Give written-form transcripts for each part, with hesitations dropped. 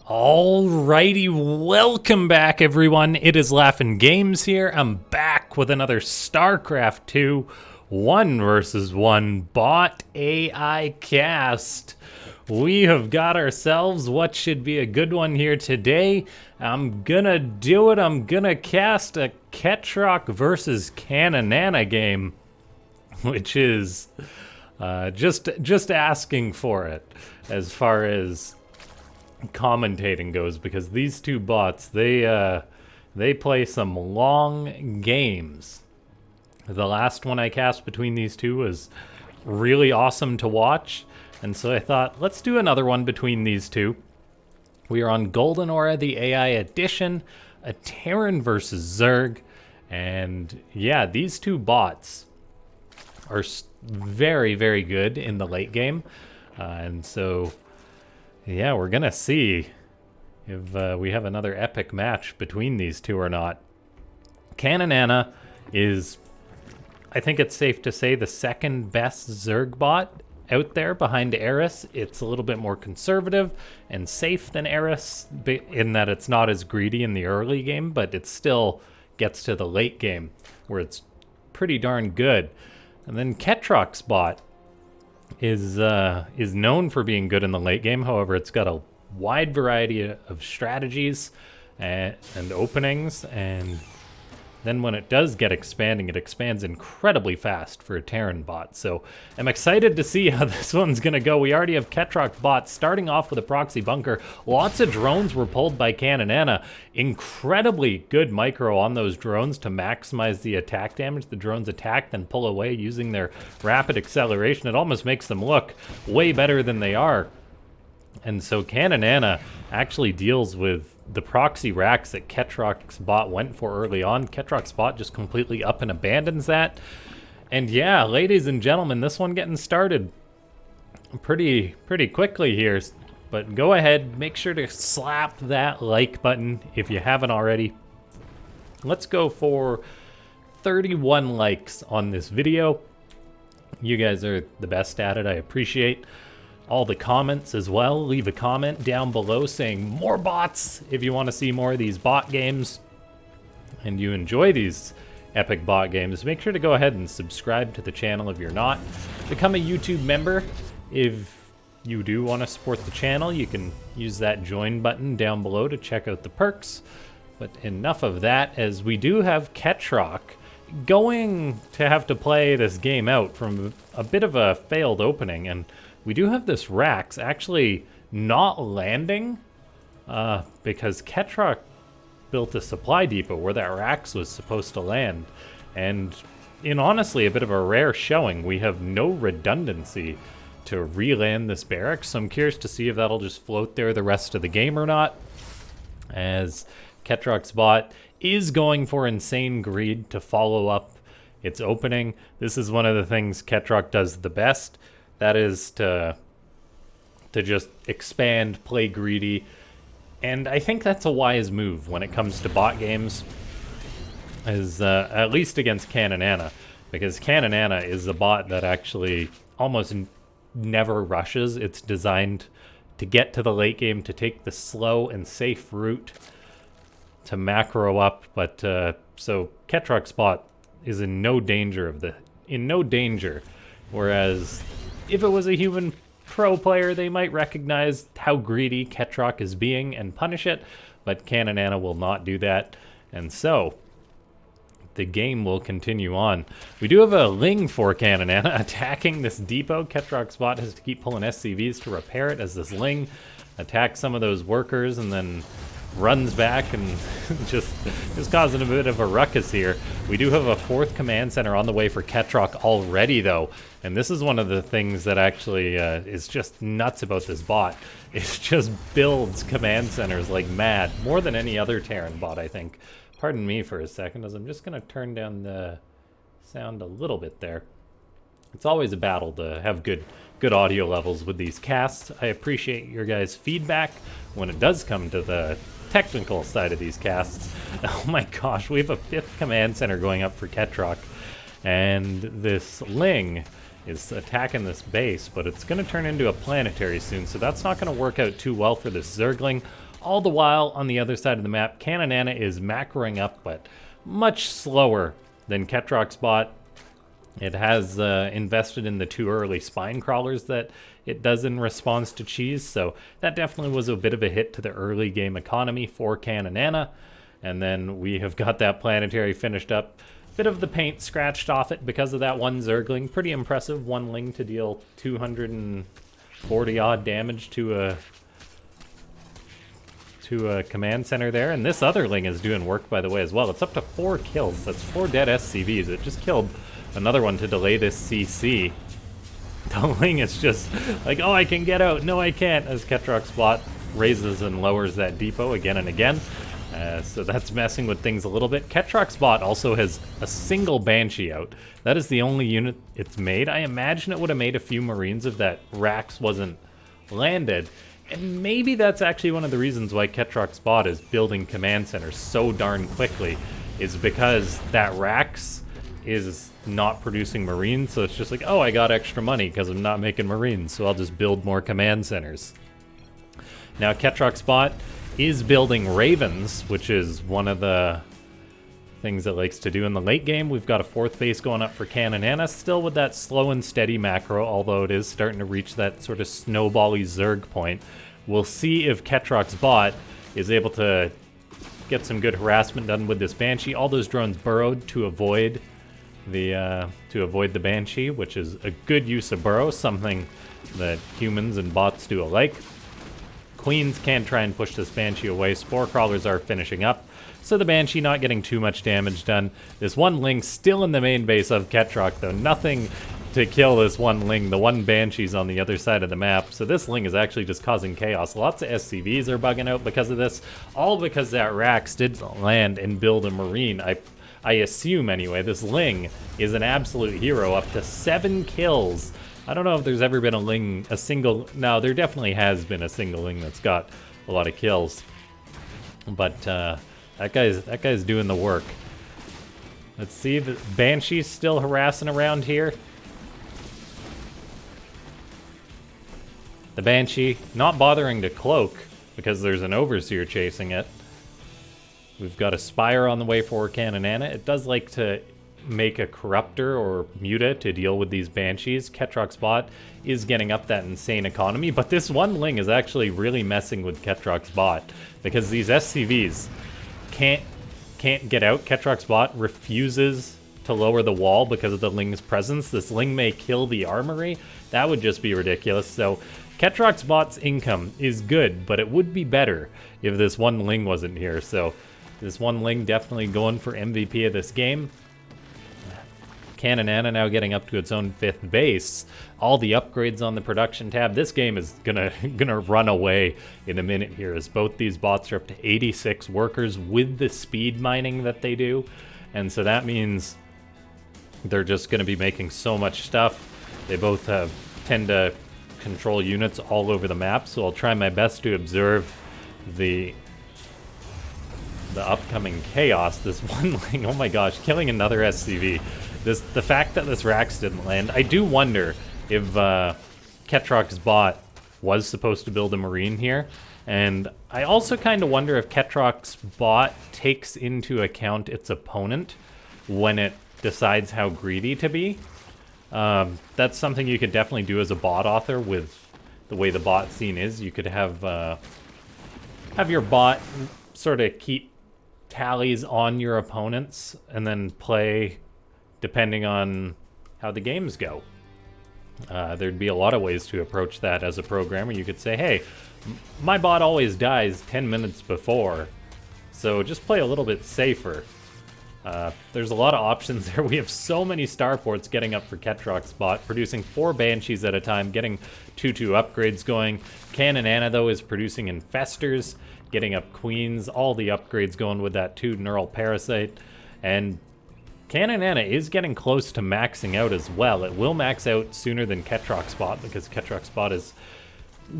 Alrighty, welcome back everyone. It is LaughNgamez here. I'm back with another Starcraft 2 1 versus 1 bot AI cast. We have got ourselves what should be a good one here today. I'm gonna do it. I'm gonna cast a Ketroc versus Caninana game, which is just asking for it as far as commentating goes, because these two bots, they play some long games. The last one I cast between these two was really awesome to watch, and so I thought, let's do another one between these two. We are on Golden Aura, the AI edition, a Terran versus Zerg, and yeah, these two bots are very, very good in the late game, and so yeah, we're gonna see if we have another epic match between these two or not. Caninana is, I think it's safe to say, the second best Zerg bot out there behind Eris. It's a little bit more conservative and safe than Eris in that it's not as greedy in the early game, but it still gets to the late game where it's pretty darn good. And then Ketroc's bot is known for being good in the late game. However, it's got a wide variety of strategies and openings, and then when it does get expanding, it expands incredibly fast for a Terran bot. So I'm excited to see how this one's gonna go. We already have Ketroc bot starting off with a proxy bunker. Lots of drones were pulled by Caninana. Incredibly good micro on those drones to maximize the attack damage. The drones attack, then pull away using their rapid acceleration. It almost makes them look way better than they are. And so Caninana actually deals with the proxy racks that Ketroc's bot went for early on. Ketroc's bot just completely up and abandons that. And yeah, ladies and gentlemen, this one getting started pretty quickly here. But go ahead, make sure to slap that like button if you haven't already. Let's go for 31 likes on this video. You guys are the best at it. I appreciate all the comments as well. Leave a comment down below saying more bots if you want to see more of these bot games and you enjoy these epic bot games. Make sure to go ahead and subscribe to the channel if you're not. Become a YouTube member if you do want to support the channel. You can use that join button down below to check out the perks. But enough of that, as we do have Ketroc going to have to play this game out from a bit of a failed opening, and we do have this Rax actually not landing because Ketroc built a supply depot where that Rax was supposed to land. And in honestly a bit of a rare showing, we have no redundancy to re-land this barracks. So I'm curious to see if that'll just float there the rest of the game or not, as Ketroc's bot is going for insane greed to follow up its opening. This is one of the things Ketroc does the best. That is to just expand, play greedy, and I think that's a wise move when it comes to bot games, is at least against Caninana, because Caninana is a bot that actually almost never rushes. It's designed to get to the late game, to take the slow and safe route to macro up, but so Ketroc's bot is in no danger whereas if it was a human pro player, they might recognize how greedy Ketroc is being and punish it, but Caninana will not do that, and so the game will continue on. We do have a Ling for Caninana attacking this depot. Ketroc's bot has to keep pulling SCVs to repair it as this Ling attacks some of those workers and then runs back and just causing a bit of a ruckus here. We do have a fourth command center on the way for Ketroc already though, and this is one of the things that actually is just nuts about this bot. It just builds command centers like mad, more than any other Terran bot, I think. Pardon me for a second, as I'm just going to turn down the sound a little bit there. It's always a battle to have good audio levels with these casts. I appreciate your guys' feedback when it does come to the technical side of these casts. Oh my gosh, we have a fifth command center going up for Ketroc, and this Ling is attacking this base, but it's going to turn into a Planetary soon, so that's not going to work out too well for this Zergling. All the while, on the other side of the map, Caninana is macroing up, but much slower than Ketroc's bot. It has invested in the 2 early spine crawlers that it does in response to cheese, so that definitely was a bit of a hit to the early game economy for Caninana. And then we have got that Planetary finished up. Bit of the paint scratched off it because of that one Zergling. Pretty impressive, one Ling to deal 240 odd damage to a command center there. And this other Ling is doing work, by the way, as well. It's up to 4 kills. That's 4 dead SCVs. It just killed another one to delay this CC. The Ling is just like, oh, I can get out. No, I can't, as Ketroc's bot raises and lowers that depot again and again. So that's messing with things a little bit. Ketroc's bot also has a single Banshee out. That is the only unit it's made. I imagine it would have made a few Marines if that Rax wasn't landed. And maybe that's actually one of the reasons why Ketroc's bot is building command centers so darn quickly, is because that Rax is not producing Marines, so it's just like, oh, I got extra money because I'm not making Marines, so I'll just build more command centers. Now Ketroc's bot is building Ravens, which is one of the things it likes to do in the late game. We've got a 4th base going up for Caninana, still with that slow and steady macro, although it is starting to reach that sort of snowbally Zerg point. We'll see if Ketroc's bot is able to get some good harassment done with this Banshee. All those drones burrowed to avoid the Banshee, which is a good use of burrow, something that humans and bots do alike. Queens can try and push this Banshee away. Spore crawlers are finishing up, so the Banshee not getting too much damage done. This one Ling still in the main base of Ketroc, though. Nothing to kill this one Ling. The one Banshee's on the other side of the map, so this Ling is actually just causing chaos. Lots of SCVs are bugging out because of this, all because that Rax did land and build a Marine. I assume, anyway, this Ling is an absolute hero, up to 7 kills. I don't know if there's ever been a single... No, there definitely has been a single Ling that's got a lot of kills. But that guy's doing the work. Let's see, the Banshee's still harassing around here. The Banshee not bothering to cloak because there's an Overseer chasing it. We've got a Spire on the way for Caninana. It does like to make a Corruptor or Muta to deal with these Banshees. Ketroc's bot is getting up that insane economy, but this one Ling is actually really messing with Ketroc's bot because these SCVs can't get out. Ketroc's bot refuses to lower the wall because of the Ling's presence. This Ling may kill the armory. That would just be ridiculous. So Ketroc's bot's income is good, but it would be better if this one Ling wasn't here. So this one Ling definitely going for MVP of this game. Caninana now getting up to its own 5th base. All the upgrades on the production tab. This game is gonna run away in a minute here, as both these bots are up to 86 workers with the speed mining that they do. And so that means they're just gonna be making so much stuff. They both tend to control units all over the map, so I'll try my best to observe the upcoming chaos. This one Ling, oh my gosh, killing another SCV. The fact that this Rax didn't land, I do wonder if Ketroc's bot was supposed to build a Marine here. And I also kind of wonder if Ketroc's bot takes into account its opponent when it decides how greedy to be. That's something you could definitely do as a bot author with the way the bot scene is. You could have your bot sort of keep tallies on your opponents and then play depending on how the games go. There'd be a lot of ways to approach that as a programmer. You could say, hey, my bot always dies 10 minutes before, so just play a little bit safer. There's a lot of options there. We have so many starports getting up for Ketroc's bot, producing 4 Banshees at a time, getting 2/2 upgrades going. Caninana, though, is producing Infestors, getting up Queens, all the upgrades going with that 2 Neural Parasite. And Caninana is getting close to maxing out as well. It will max out sooner than Ketroc's bot because Ketroc's bot is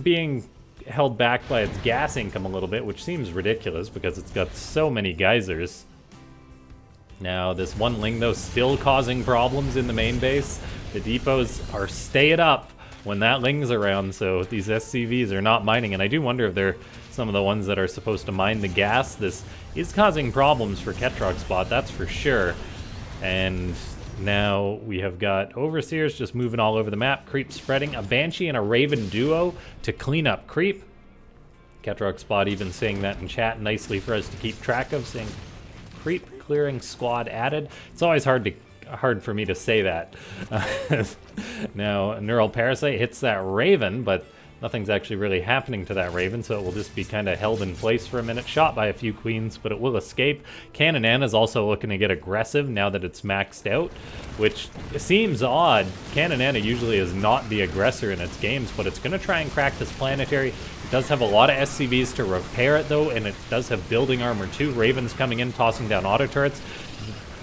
being held back by its gas income a little bit, which seems ridiculous because it's got so many geysers. Now, this one Ling, though, still causing problems in the main base. The depots are staying up when that Ling's around, so these SCVs are not mining, and I do wonder if they're some of the ones that are supposed to mine the gas. This is causing problems for Ketroc's bot, that's for sure. And now we have got Overseers just moving all over the map, creep spreading, a Banshee and a Raven duo to clean up creep. Ketroc's bot even saying that in chat nicely for us to keep track of, saying creep clearing squad added. It's always hard for me to say that. Now, Neural Parasite hits that Raven, but nothing's actually really happening to that Raven, so it will just be kind of held in place for a minute, shot by a few queens, but it will escape. Caninana is also looking to get aggressive now that it's maxed out, which seems odd. Caninana usually is not the aggressor in its games, but it's going to try and crack this Planetary. It does have a lot of SCVs to repair it, though, and it does have building armor, too. Ravens coming in, tossing down auto turrets.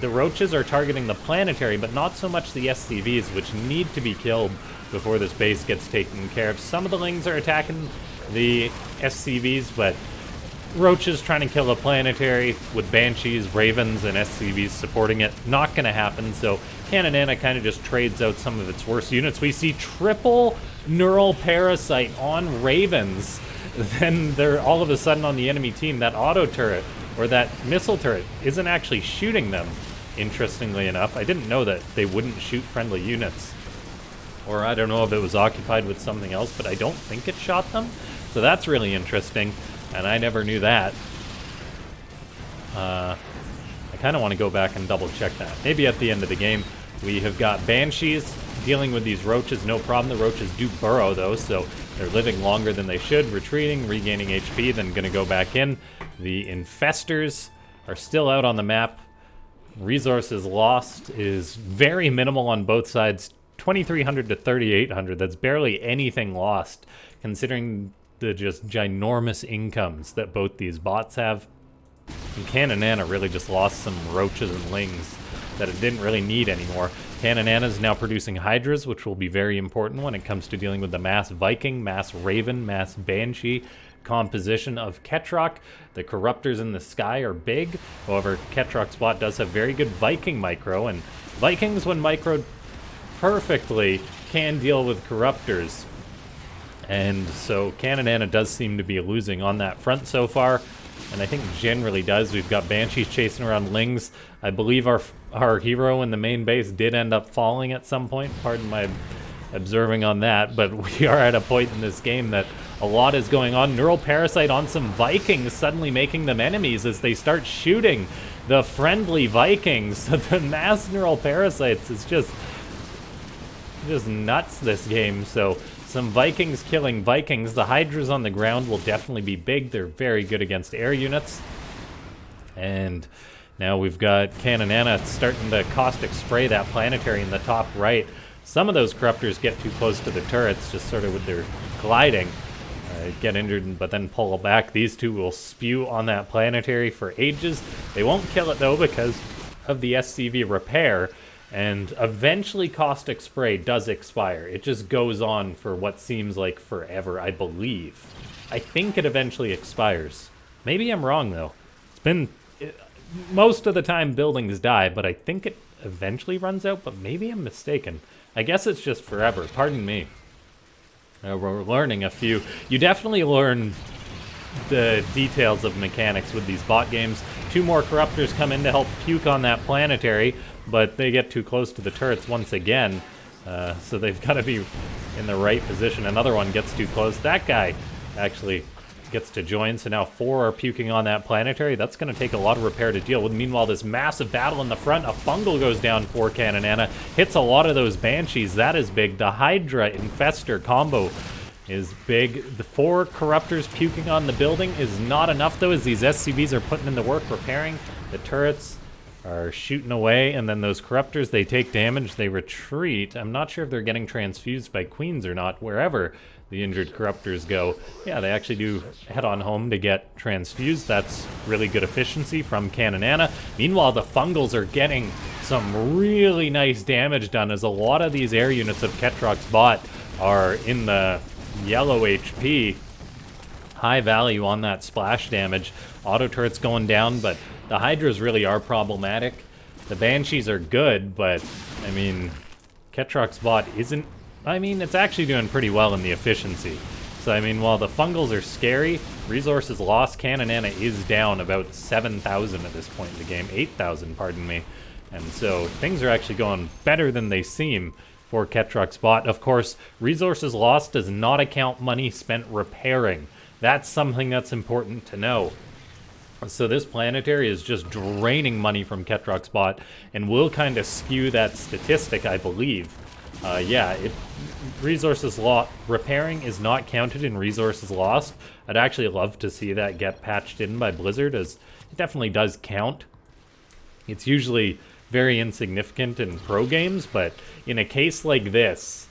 The Roaches are targeting the Planetary, but not so much the SCVs, which need to be killed before this base gets taken care of. Some of the Lings are attacking the SCVs, but Roaches trying to kill a Planetary with Banshees, Ravens, and SCVs supporting it. Not going to happen, so Caninana kind of just trades out some of its worst units. We see triple Neural Parasite on Ravens. Then they're all of a sudden on the enemy team. That auto turret, or that missile turret, isn't actually shooting them, interestingly enough. I didn't know that they wouldn't shoot friendly units. Or I don't know if it was occupied with something else, but I don't think it shot them. So that's really interesting, and I never knew that. I kind of want to go back and double check that. Maybe at the end of the game. We have got Banshees dealing with these Roaches, no problem. The Roaches do burrow, though, so they're living longer than they should, retreating, regaining HP, then going to go back in. The Infestors are still out on the map. Resources lost is very minimal on both sides. 2,300 to 3,800. That's barely anything lost, considering the just ginormous incomes that both these bots have. And Caninana really just lost some Roaches and Lings that it didn't really need anymore. Caninana is now producing Hydras, which will be very important when it comes to dealing with the mass Viking, mass Raven, mass Banshee composition of Ketroc. The Corruptors in the sky are big. However, Ketroc's bot does have very good Viking micro, and Vikings, when microed perfectly, can deal with Corruptors. And so Caninana does seem to be losing on that front so far, and I think generally does. We've got Banshees chasing around Lings. I believe our hero in the main base did end up falling at some point. Pardon my observing on that, but we are at a point in this game that a lot is going on. Neural Parasite on some Vikings, suddenly making them enemies as they start shooting the friendly Vikings. The mass Neural Parasites is just nuts this game. So some Vikings killing Vikings. The Hydras on the ground will definitely be big. They're very good against air units. And now we've got Caninana starting to caustic spray that Planetary in the top right. Some of those Corruptors get too close to the turrets, just sort of with their gliding, get injured but then pull back. These two will spew on that Planetary for ages. They won't kill it though because of the SCV repair, and eventually caustic spray does expire. It just goes on for what seems like forever, I believe. I think it eventually expires. Maybe I'm wrong though. It's been most of the time buildings die, but I think it eventually runs out, but maybe I'm mistaken. I guess it's just forever. Pardon me. We're learning a few. You definitely learn the details of mechanics with these bot games. Two more Corruptors come in to help puke on that Planetary, but they get too close to the turrets once again. So they've got to be in the right position. Another one gets too close. That guy actually gets to join, so now 4 are puking on that Planetary. That's going to take a lot of repair to deal with. Meanwhile, this massive battle in the front, a Fungal goes down for Caninana, hits a lot of those Banshees. That is big. The Hydra Infestor combo is big. The 4 Corruptors puking on the building is not enough, though, as these SCVs are putting in the work repairing. The turrets are shooting away, and then those Corruptors, they take damage, they retreat. I'm not sure if they're getting transfused by Queens or not, wherever the injured Corruptors go. Yeah, they actually do head on home to get transfused. That's really good efficiency from Caninana. Meanwhile, the Fungals are getting some really nice damage done, as a lot of these air units of Ketroc's bot are in the yellow HP. High value on that splash damage. Auto turrets going down, but the Hydras really are problematic. The Banshees are good, but, I mean, Ketroc's bot isn't... I mean, it's actually doing pretty well in the efficiency. So, I mean, while the fungals are scary, resources lost, Caninana is down about 7,000 at this point in the game. 8,000, pardon me. And so things are actually going better than they seem for Ketroc's bot. Of course, resources lost does not account money spent repairing. That's something that's important to know. So this Planetary is just draining money from Ketroc's bot and will kind of skew that statistic, I believe. Yeah, resources lost. Repairing is not counted in resources lost. I'd actually love to see that get patched in by Blizzard, as it definitely does count. It's usually very insignificant in pro games, but in a case like this,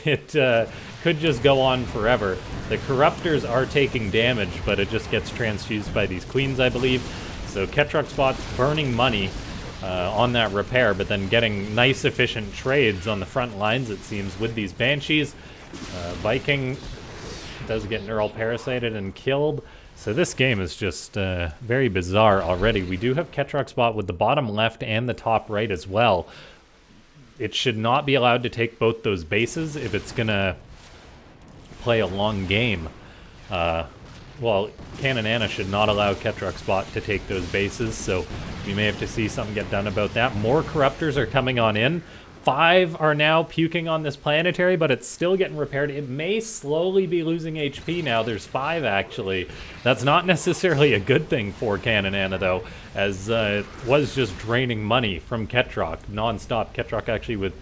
it could just go on forever. The Corruptors are taking damage, but it just gets transfused by these Queens, I believe. So Ketroc's bot's burning money on that repair, but then getting nice, efficient trades on the front lines, it seems, with these Banshees. Viking does get neural parasited and killed. So this game is just very bizarre already. We do have Ketroc's bot with the bottom left and the top right as well. It should not be allowed to take both those bases if it's going to play a long game. Well, Caninana should not allow Ketroc's bot to take those bases, so we may have to see something get done about that. More Corruptors are coming on in. 5 are now puking on this Planetary, but it's still getting repaired. It may slowly be losing HP now. There's 5, actually. That's not necessarily a good thing for Caninana, though, as it was just draining money from Ketroc non-stop. Ketroc actually with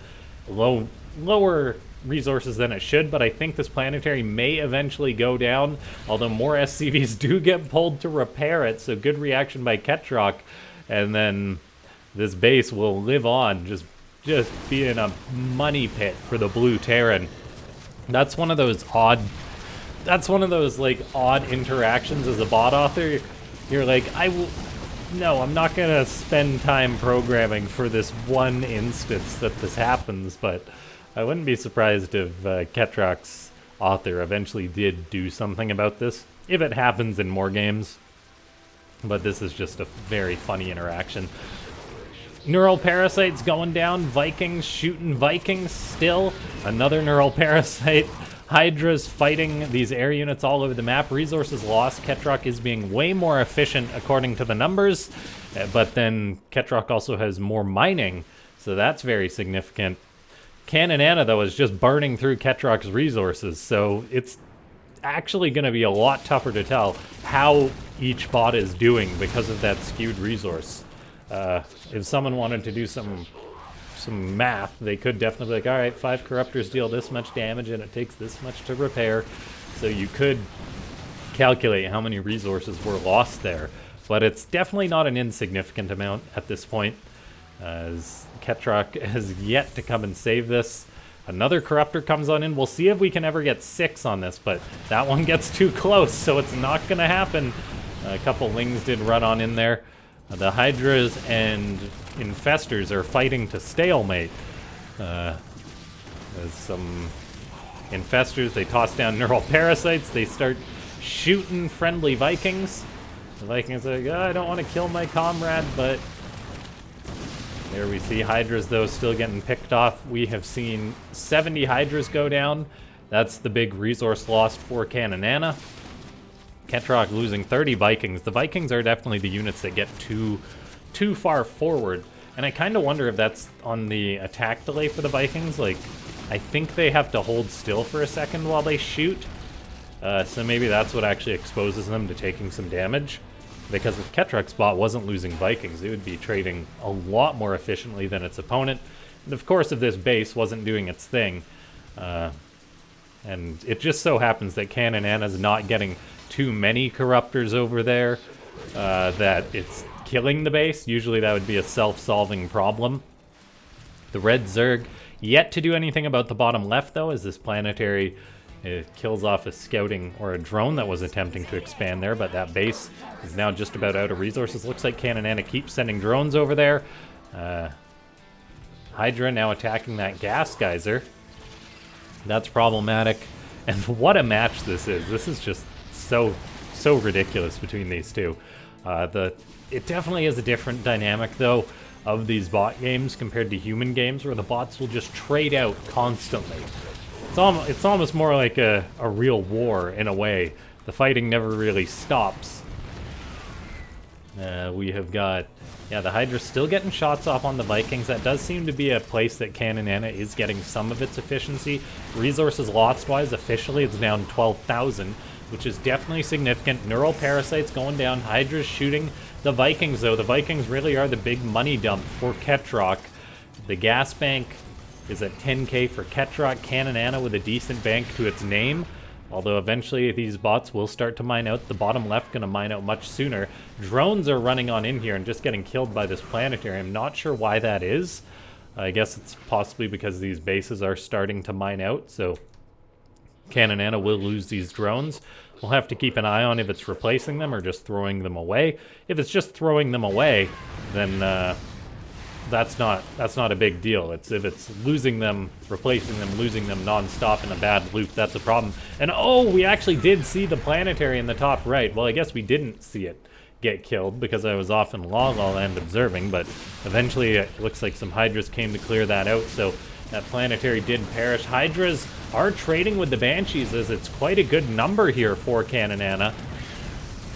lower resources than it should, but I think this Planetary may eventually go down, although more SCVs do get pulled to repair it, so good reaction by Ketroc, and then this base will live on, just being a money pit for the Blue Terran. That's one of those odd interactions as a bot author. You're like, no, I'm not gonna spend time programming for this one instance that this happens, but I wouldn't be surprised if Ketroc's author eventually did do something about this, if it happens in more games. But this is just a very funny interaction. Neural Parasite's going down. Vikings shooting Vikings still. Another Neural Parasite. Hydra's fighting these air units all over the map. Resources lost. Ketroc is being way more efficient according to the numbers. But then Ketroc also has more mining, so that's very significant. Caninana, though, is just burning through Ketroc's resources, so it's actually going to be a lot tougher to tell how each bot is doing because of that skewed resource. If someone wanted to do some math, they could definitely be like, all right, 5 Corruptors deal this much damage and it takes this much to repair. So you could calculate how many resources were lost there, but it's definitely not an insignificant amount at this point, as Ketroc has yet to come and save this. Another Corruptor comes on in. We'll see if we can ever get 6 on this, but that one gets too close, so it's not going to happen. A couple Lings did run on in there. The Hydras and Infestors are fighting to stalemate. There's some Infestors. They toss down Neural Parasites. They start shooting friendly Vikings. The Vikings are like, oh, I don't want to kill my comrade, but there we see Hydras, though, still getting picked off. We have seen 70 Hydras go down. That's the big resource lost for Caninana. Ketroc losing 30 Vikings. The Vikings are definitely the units that get too far forward. And I kind of wonder if that's on the attack delay for the Vikings. Like, I think they have to hold still for a second while they shoot. So maybe that's what actually exposes them to taking some damage. Because if Ketroc's bot wasn't losing Vikings, it would be trading a lot more efficiently than its opponent. And of course, if this base wasn't doing its thing, and it just so happens that Caninana's not getting too many Corruptors over there, that it's killing the base. Usually that would be a self-solving problem. The Red Zerg yet to do anything about the bottom left, though, as this Planetary kills off a scouting or a drone that was attempting to expand there, but that base is now just about out of resources. Looks like Caninana keeps sending drones over there. Hydra now attacking that gas geyser. That's problematic. And what a match this is. This is just so ridiculous between these two. It definitely is a different dynamic, though, of these bot games compared to human games, where the bots will just trade out constantly. It's almost more like a real war in a way. The fighting never really stops. We have got, yeah, the Hydra's still getting shots off on the Vikings. That does seem to be a place that Caninana is getting some of its efficiency. Resources lost-wise, officially it's down 12,000, which is definitely significant. Neural Parasites going down. Hydra's shooting the Vikings, though. The Vikings really are the big money dump for Ketroc. The gas bank is at 10k for Ketroc. Caninana with a decent bank to its name. Although eventually these bots will start to mine out. The bottom left going to mine out much sooner. Drones are running on in here and just getting killed by this Planetary. I'm not sure why that is. I guess it's possibly because these bases are starting to mine out. So Caninana will lose these drones. We'll have to keep an eye on if it's replacing them or just throwing them away. If it's just throwing them away, then that's not a big deal. If it's losing them, replacing them, losing them non-stop in a bad loop, that's a problem. And oh, we actually did see the Planetary in the top right. Well, I guess we didn't see it get killed because I was off in LaughNgamez observing, but eventually it looks like some Hydras came to clear that out, so that Planetary did perish. Hydras are trading with the Banshees as it's quite a good number here for Caninana.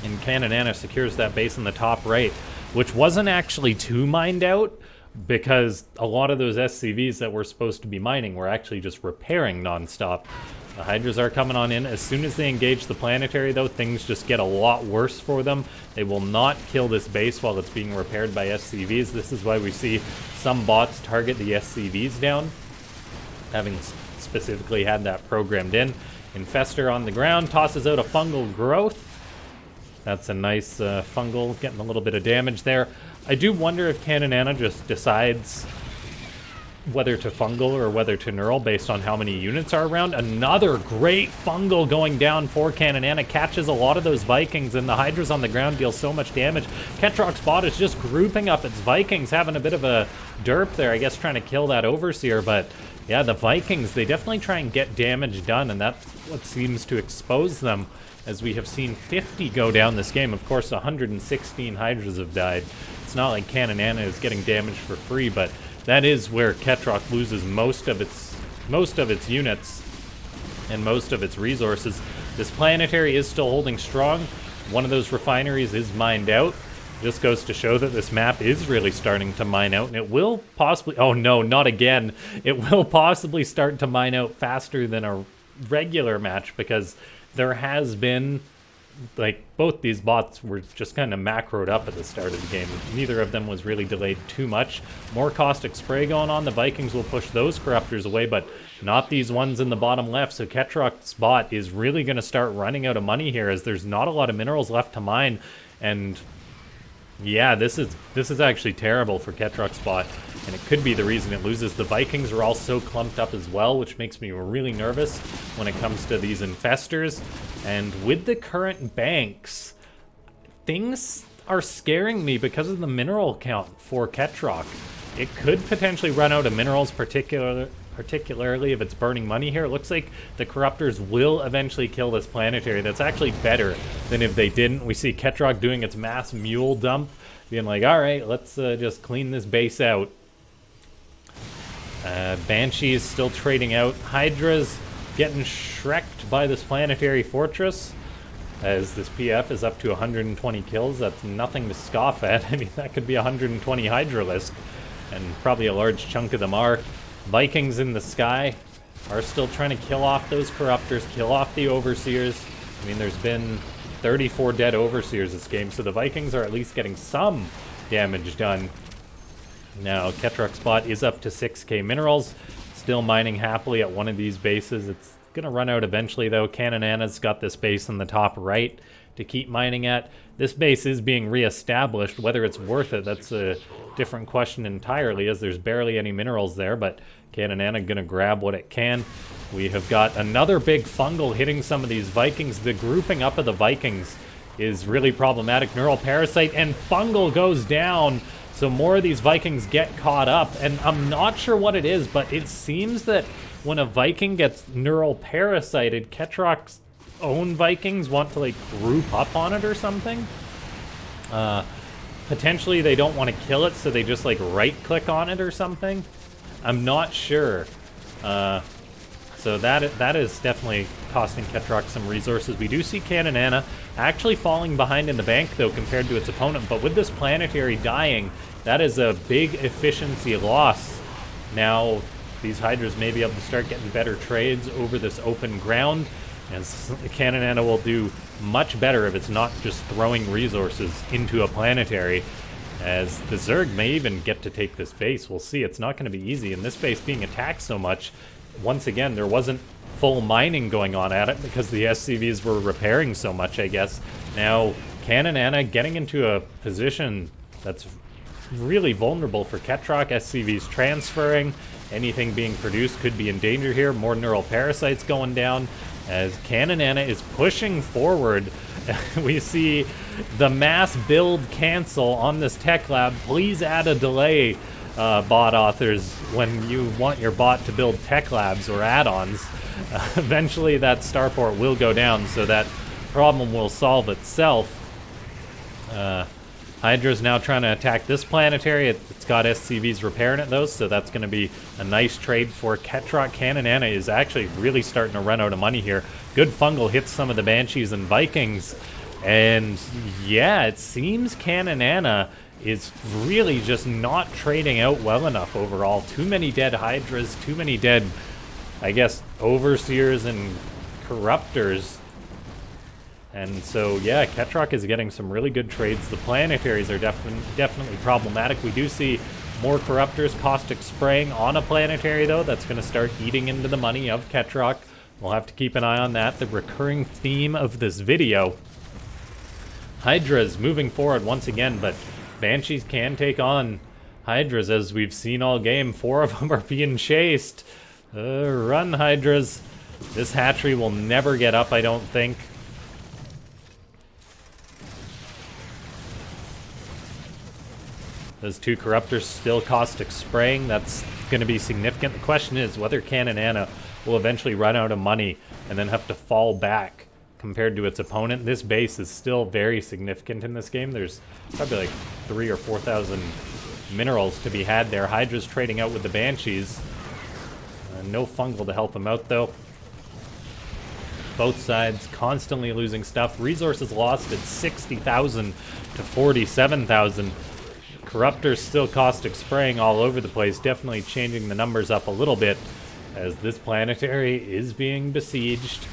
And Caninana secures that base in the top right, which wasn't actually too mined out, because a lot of those SCVs that were supposed to be mining were actually just repairing non-stop. The Hydras are coming on in. As soon as they engage the Planetary, though, things just get a lot worse for them. They will not kill this base while it's being repaired by SCVs. This is why we see some bots target the SCVs down, having specifically had that programmed in. Infestor on the ground tosses out a fungal growth. That's a nice fungal, getting a little bit of damage there. I do wonder if Caninana just decides whether to fungal or whether to neural based on how many units are around. Another great fungal going down for Caninana. Catches a lot of those Vikings, and the Hydras on the ground deal so much damage. Ketroc's bot is just grouping up its Vikings, having a bit of a derp there, I guess, trying to kill that Overseer. But yeah, the Vikings, they definitely try and get damage done, and that's what seems to expose them, as we have seen 50 go down this game. Of course, 116 Hydras have died. It's not like Caninana is getting damage for free, but that is where Ketroc loses most of its units and most of its resources. This Planetary is still holding strong. One of those refineries is mined out. Just goes to show that this map is really starting to mine out, and it will possibly... Oh no, not again. It will possibly start to mine out faster than a regular match, because there has been, like, both these bots were just kind of macroed up at the start of the game. Neither of them was really delayed too much. More caustic spray going on. The Vikings will push those corruptors away, but not these ones in the bottom left. So Ketroc's bot is really going to start running out of money here, as there's not a lot of minerals left to mine. And yeah, this is actually terrible for Ketroc's bot, and it could be the reason it loses. The Vikings are all so clumped up as well, which makes me really nervous when it comes to these infestors. And with the current banks, things are scaring me because of the mineral count for Ketroc. It could potentially run out of minerals, particularly if it's burning money here. It looks like the Corruptors will eventually kill this Planetary. That's actually better than if they didn't. We see Ketroc doing its mass mule dump, being like, all right, let's just clean this base out. Banshees still trading out. Hydras getting shreked by this Planetary Fortress, as this PF is up to 120 kills. That's nothing to scoff at. I mean, that could be 120 Hydralisk, and probably a large chunk of them are. Vikings in the sky are still trying to kill off those Corruptors, kill off the Overseers. I mean, there's been 34 dead Overseers this game, so the Vikings are at least getting some damage done. Now, Ketroc's bot is up to 6k minerals, still mining happily at one of these bases. It's going to run out eventually, though. Caninana's got this base in the top right to keep mining at. This base is being re-established. Whether it's worth it, that's a different question entirely, as there's barely any minerals there, but Caninana going to grab what it can. We have got another big fungal hitting some of these Vikings. The grouping up of the Vikings is really problematic. Neural Parasite and fungal goes down, so more of these Vikings get caught up, and I'm not sure what it is, but it seems that when a Viking gets neural parasited, Ketroc's own Vikings want to, like, group up on it or something. Potentially they don't want to kill it, so they just, like, right-click on it or something. I'm not sure. So that is definitely costing Ketroc some resources. We do see Caninana actually falling behind in the bank, though, compared to its opponent. But with this Planetary dying, that is a big efficiency loss. Now, these Hydras may be able to start getting better trades over this open ground, as Caninana will do much better if it's not just throwing resources into a Planetary, as the Zerg may even get to take this base. We'll see. It's not going to be easy, and this base being attacked so much, once again, there wasn't full mining going on at it because the SCVs were repairing so much, I guess. Now, Caninana getting into a position that's really vulnerable for Ketroc. SCVs transferring, anything being produced could be in danger here. More neural parasites going down as Caninana is pushing forward. We see the mass build cancel on this tech lab. Please add a delay, bot authors, when you want your bot to build tech labs or add-ons. Eventually that starport will go down, so that problem will solve itself. Hydra's now trying to attack this Planetary. It's got SCVs repairing it, though, so that's going to be a nice trade for Ketroc. Caninana is actually really starting to run out of money here. Good fungal hits some of the Banshees and Vikings, and yeah, it seems Caninana is really just not trading out well enough overall. Too many dead Hydras, too many dead, I guess, Overseers and Corruptors. And so, yeah, Ketroc is getting some really good trades. The Planetaries are definitely problematic. We do see more Corruptors caustic spraying on a Planetary, though. That's going to start eating into the money of Ketroc. We'll have to keep an eye on that. The recurring theme of this video. Hydras moving forward once again, but Banshees can take on Hydras, as we've seen all game. 4 of them are being chased. Run, Hydras. This hatchery will never get up, I don't think. Those 2 Corruptors still caustic spraying. That's going to be significant. The question is whether Caninana will eventually run out of money and then have to fall back compared to its opponent. This base is still very significant in this game. There's probably like 3,000 or 4,000 minerals to be had there. Hydra's trading out with the Banshees. No fungal to help him out, though. Both sides constantly losing stuff. Resources lost at 60,000 to 47,000. Corruptors still caustic spraying all over the place, definitely changing the numbers up a little bit as this Planetary is being besieged.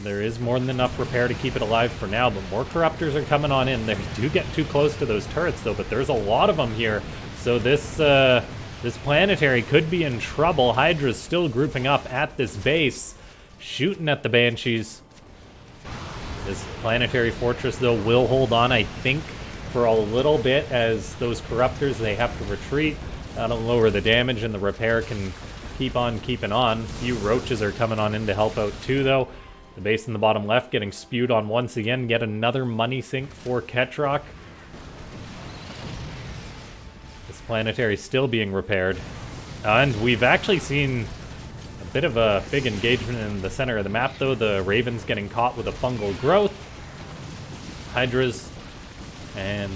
There is more than enough repair to keep it alive for now, but more Corruptors are coming on in. They do get too close to those turrets, though, but there's a lot of them here. So this Planetary could be in trouble. Hydra's still grouping up at this base, shooting at the Banshees. This Planetary Fortress, though, will hold on, I think, for a little bit, as those Corruptors, they have to retreat. That'll lower the damage, and the repair can keep on keeping on. A few roaches are coming on in to help out, too, though. The base in the bottom left getting spewed on once again. Get another money sink for Ketroc. This Planetary still being repaired. And we've actually seen a bit of a big engagement in the center of the map, though. The Ravens getting caught with a fungal growth. Hydras and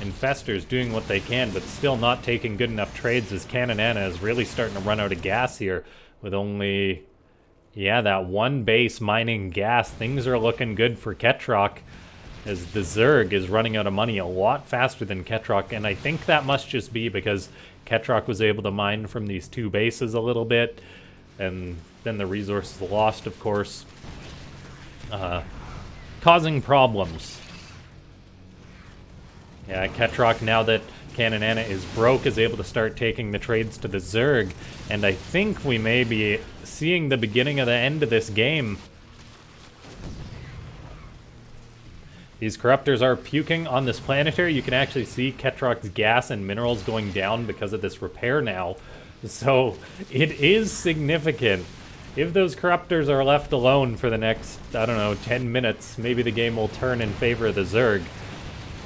Infestors doing what they can, but still not taking good enough trades, as Caninana is really starting to run out of gas here with only, yeah, that one base mining gas. Things are looking good for Ketroc, as the Zerg is running out of money a lot faster than Ketroc, and I think that must just be because Ketroc was able to mine from these 2 bases a little bit, and then the resources lost, of course, causing problems. Yeah, Ketroc, now that Caninana is broke, is able to start taking the trades to the Zerg, and I think we may be seeing the beginning of the end of this game. These Corruptors are puking on this Planetary. You can actually see Ketroc's gas and minerals going down because of this repair now. So it is significant. If those Corruptors are left alone for the next, I don't know, 10 minutes, maybe the game will turn in favor of the Zerg.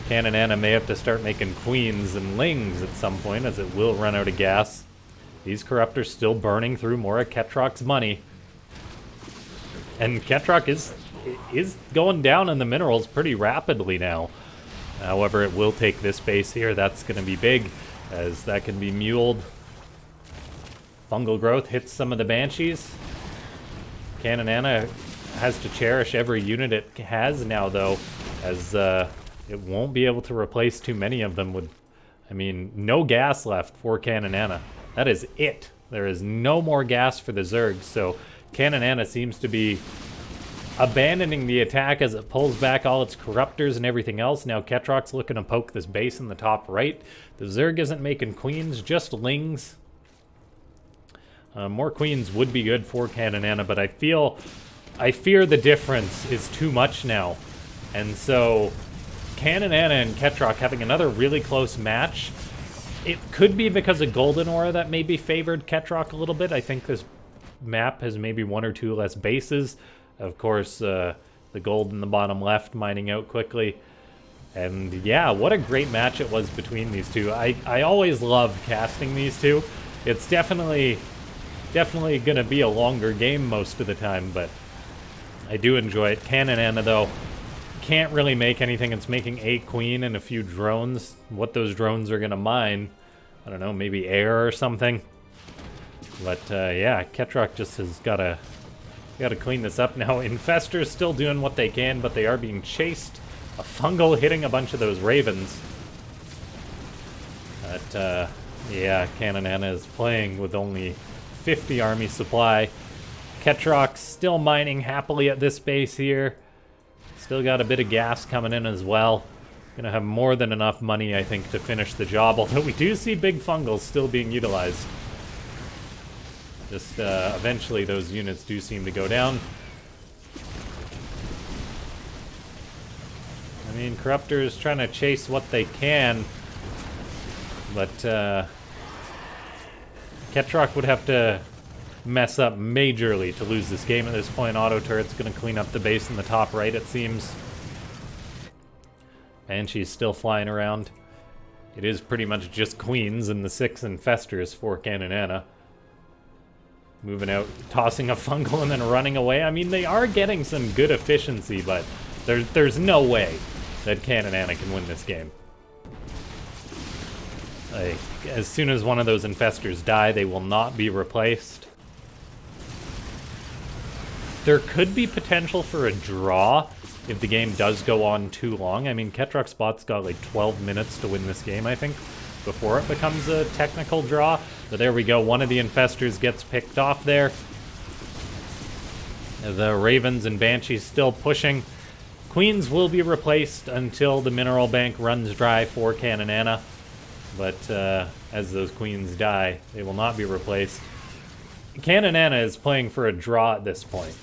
Caninana may have to start making queens and lings at some point, as it will run out of gas. These Corruptors still burning through more of Ketroc's money. And Ketroc is going down in the minerals pretty rapidly now. However, it will take this base here. That's going to be big, as that can be muled Fungal growth hits some of the Banshees. Caninana has to cherish every unit it has now, though, as it won't be able to replace too many of them with, I mean, no gas left for Caninana. That is it. There is no more gas for the Zerg, so Caninana seems to be abandoning the attack as it pulls back all its corruptors and everything else. Now Ketroc's looking to poke this base in the top right. The Zerg isn't making queens, just lings. More queens would be good for Caninana, but I fear the difference is too much now. And so Caninana and Ketroc having another really close match. It could be because of Golden Aura that maybe favored Ketroc a little bit. I think this map has maybe 1 or 2 less bases. Of course, the gold in the bottom left mining out quickly. And yeah, what a great match it was between these two. I always love casting these two. It's definitely gonna be a longer game most of the time, but I do enjoy it. Caninana, though, can't really make anything. It's making a queen and a few drones. What those drones are gonna mine, I don't know, maybe air or something. But yeah, Ketroc just has gotta clean this up now. Infestor's still doing what they can, but they are being chased. A fungal hitting a bunch of those ravens. But yeah, Caninana is playing with only 50 army supply. Ketroc still mining happily at this base here. Still got a bit of gas coming in as well. Gonna have more than enough money, I think, to finish the job, although we do see big fungals still being utilized. Just eventually those units do seem to go down. I mean, Corruptor's trying to chase what they can, but Ketroc would have to mess up majorly to lose this game at this point. Auto turret's going to clean up the base in the top right, it seems. Banshee's still flying around. It is pretty much just queens and the 6 infestors for Caninana. Moving out, tossing a fungal and then running away. I mean, they are getting some good efficiency, but there's no way that Caninana can win this game. Like, as soon as one of those infestors die, they will not be replaced. There could be potential for a draw if the game does go on too long. I mean, Ketroc Spot's got like 12 minutes to win this game, I think, before it becomes a technical draw. But there we go, one of the infestors gets picked off there. The Ravens and Banshees still pushing. Queens will be replaced until the mineral bank runs dry for Caninana. But as those queens die, they will not be replaced. Caninana is playing for a draw at this point.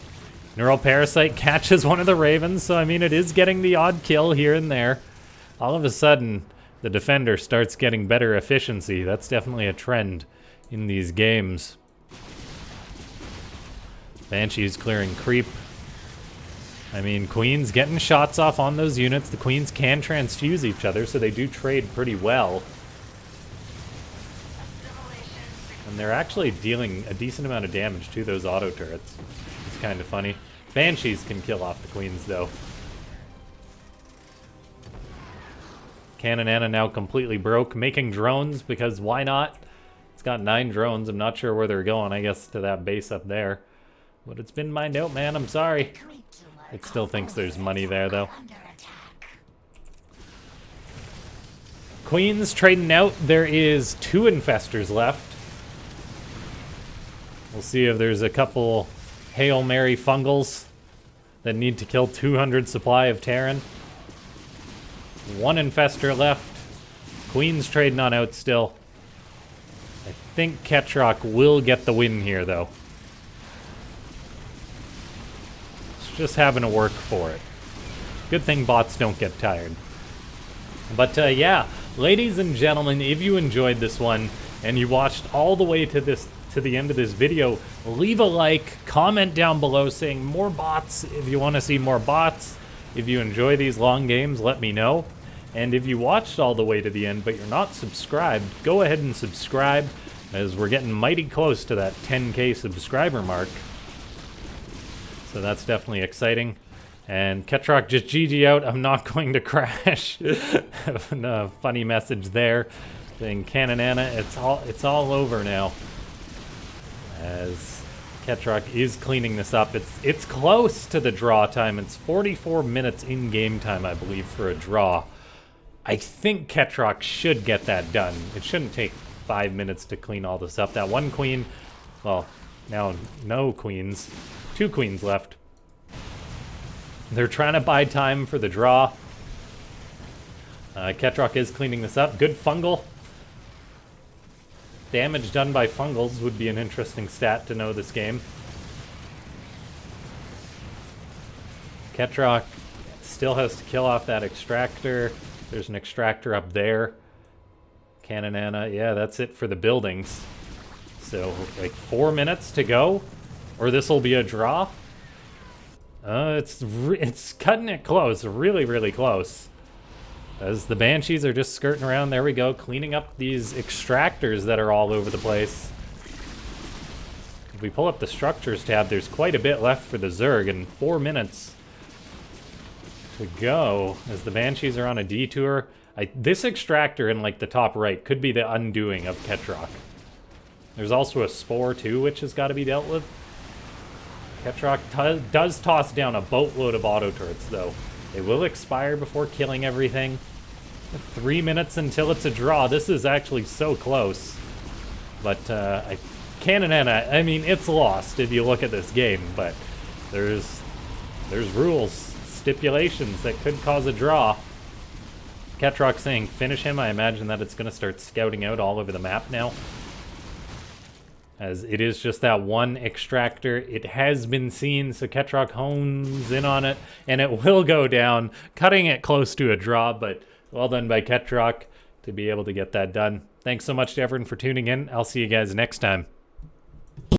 Neural Parasite catches one of the Ravens, so I mean it is getting the odd kill here and there. All of a sudden, the defender starts getting better efficiency. That's definitely a trend in these games. Banshee's clearing creep. I mean, Queens getting shots off on those units. The Queens can transfuse each other, so they do trade pretty well. And they're actually dealing a decent amount of damage to those auto turrets. It's kind of funny. Banshees can kill off the Queens, though. Caninana now completely broke, making drones, because why not? It's got 9 drones. I'm not sure where they're going. I guess to that base up there. But it's been my note, man. I'm sorry. It still thinks there's money there, though. Queens trading out. There is 2 infestors left. We'll see if there's a couple Hail Mary fungals that need to kill 200 supply of Terran. 1 infestor left. Queen's trading on out still. I think Ketroc will get the win here, though. It's just having to work for it. Good thing bots don't get tired. But yeah, ladies and gentlemen, if you enjoyed this one and you watched all the way to the end of this video, leave a like, comment down below saying more bots if you want to see more bots. If you enjoy these long games, let me know. And if you watched all the way to the end but you're not subscribed, go ahead and subscribe, as we're getting mighty close to that 10K subscriber mark. So that's definitely exciting. And Ketroc just GG out. I'm not going to crash. A funny message there saying Caninana, it's all over now. as Ketroc is cleaning this up. It's close to the draw time. It's 44 minutes in game time, I believe, for a draw. I think Ketroc should get that done. It shouldn't take 5 minutes to clean all this up. That one queen, well, now no queens. 2 queens left. They're trying to buy time for the draw. Ketroc is cleaning this up. Good fungal. Damage done by fungals would be an interesting stat to know this game. Ketroc still has to kill off that extractor. There's an extractor up there. Caninana, yeah, that's it for the buildings. So, like 4 minutes to go? Or this will be a draw? It's cutting it close, really, really close. As the Banshees are just skirting around, there we go, cleaning up these extractors that are all over the place. If we pull up the structures tab, there's quite a bit left for the Zerg, and 4 minutes to go as the Banshees are on a detour. This extractor in like the top right could be the undoing of Ketroc. There's also a Spore too, which has got to be dealt with. Ketroc does toss down a boatload of auto turrets though. They will expire before killing everything. 3 minutes until it's a draw. This is actually so close. But Caninana, I mean, it's lost if you look at this game, but there's rules, stipulations that could cause a draw. Ketroc saying finish him. I imagine that it's going to start scouting out all over the map now, as it is just that one extractor. It has been seen, so Ketroc hones in on it, and it will go down, cutting it close to a draw, but well done by Ketroc to be able to get that done. Thanks so much to everyone for tuning in. I'll see you guys next time.